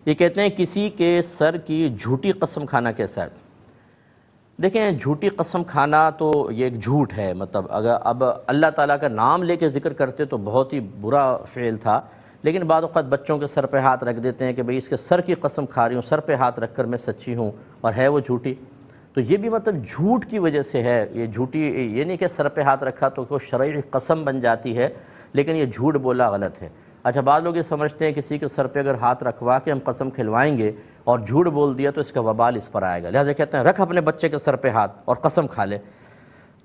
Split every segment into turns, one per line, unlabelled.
یہ کہتے ہیں کسی کے سر کی جھوٹی قسم کھانا کیسا ہے؟ دیکھیں، جھوٹی قسم کھانا تو یہ ایک جھوٹ ہے، مطلب اگر اب اللہ تعالیٰ کا نام لے کے ذکر کرتے تو بہت ہی برا فعل تھا، لیکن بعض اوقات بچوں کے سر پہ ہاتھ رکھ دیتے ہیں کہ بھئی اس کے سر کی قسم کھا رہی ہوں، سر پہ ہاتھ رکھ کر میں سچی ہوں، اور ہے وہ جھوٹی. تو یہ بھی مطلب جھوٹ کی وجہ سے ہے. یہ جھوٹی یہ نہیں کہ سر پہ ہاتھ رکھا تو وہ شرعی قسم بن جاتی ہے، لیکن یہ جھوٹ بولا غلط ہے. اچھا، بعض لوگ یہ سمجھتے ہیں کسی کے سر پہ اگر ہاتھ رکھوا کے ہم قسم کھلوائیں گے اور جھوٹ بول دیا تو اس کا وبال اس پر آئے گا، لہٰذا کہتے ہیں رکھ اپنے بچے کے سر پہ ہاتھ اور قسم کھا لے.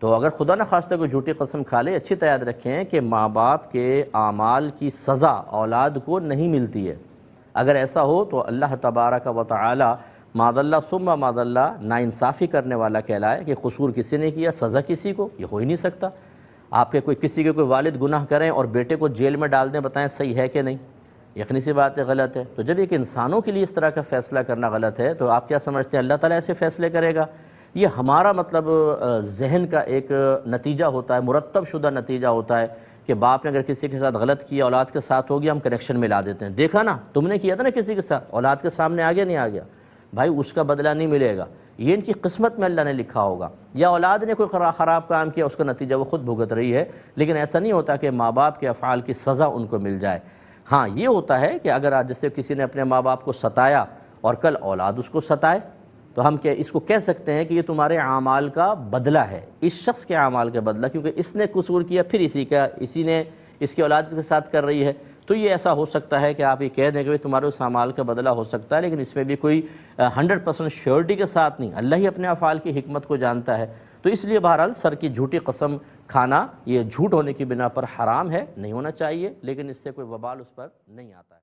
تو اگر خدا نہ خواستہ کوئی جھوٹی قسم کھا لے، اچھی طرح یاد رکھیں کہ ماں باپ کے اعمال کی سزا اولاد کو نہیں ملتی ہے. اگر ایسا ہو تو اللہ تبارک و تعالی معاذ اللہ ثم معاذ اللہ ناانصافی کرنے والا کہلائے کہ قصور کسی نے کیا، سزا کسی کو، یہ ہو ہی نہیں سکتا. آپ کے کسی کے کوئی والد گناہ کریں اور بیٹے کو جیل میں ڈال دیں، بتائیں صحیح ہے کہ نہیں؟ یقینی سی بات ہے غلط ہے. تو جب ایک انسانوں کے لیے اس طرح کا فیصلہ کرنا غلط ہے تو آپ کیا سمجھتے ہیں اللہ تعالیٰ ایسے فیصلے کرے گا؟ یہ ہمارا مطلب ذہن کا ایک نتیجہ ہوتا ہے، مرتب شدہ نتیجہ ہوتا ہے کہ باپ نے اگر کسی کے ساتھ غلط کیا، اولاد کے ساتھ ہو گیا، ہم کنیکشن ملا دیتے ہیں. دیکھا نا، تم نے کیا تھا نا کسی کے ساتھ، اولاد کے سامنے آ گیا نہیں آ گیا، بھائی اس کا بدلہ نہیں ملے گا، یہ ان کی قسمت میں اللہ نے لکھا ہوگا. یا اولاد نے کوئی خراب کام کیا، اس کا نتیجہ وہ خود بھگت رہی ہے، لیکن ایسا نہیں ہوتا کہ ماں باپ کے افعال کی سزا ان کو مل جائے. ہاں یہ ہوتا ہے کہ اگر جیسے کسی نے اپنے ماں باپ کو ستایا اور کل اولاد اس کو ستائے تو ہم اس کو کہہ سکتے ہیں کہ یہ تمہارے اعمال کا بدلہ ہے، اس شخص کے اعمال کا بدلہ، کیونکہ اس نے قصور کیا پھر اسی نے اس کی اولاد کے ساتھ کر رہی ہے. تو یہ ایسا ہو سکتا ہے کہ آپ یہ کہہ دیں کہ تمہارے اس اعمال کا بدلہ ہو سکتا ہے، لیکن اس میں بھی کوئی 100% شیورٹی کے ساتھ نہیں. اللہ ہی اپنے افعال کی حکمت کو جانتا ہے. تو اس لیے بہرحال سر کی جھوٹی قسم کھانا یہ جھوٹ ہونے کی بنا پر حرام ہے، نہیں ہونا چاہیے، لیکن اس سے کوئی وبال اس پر نہیں آتا ہے.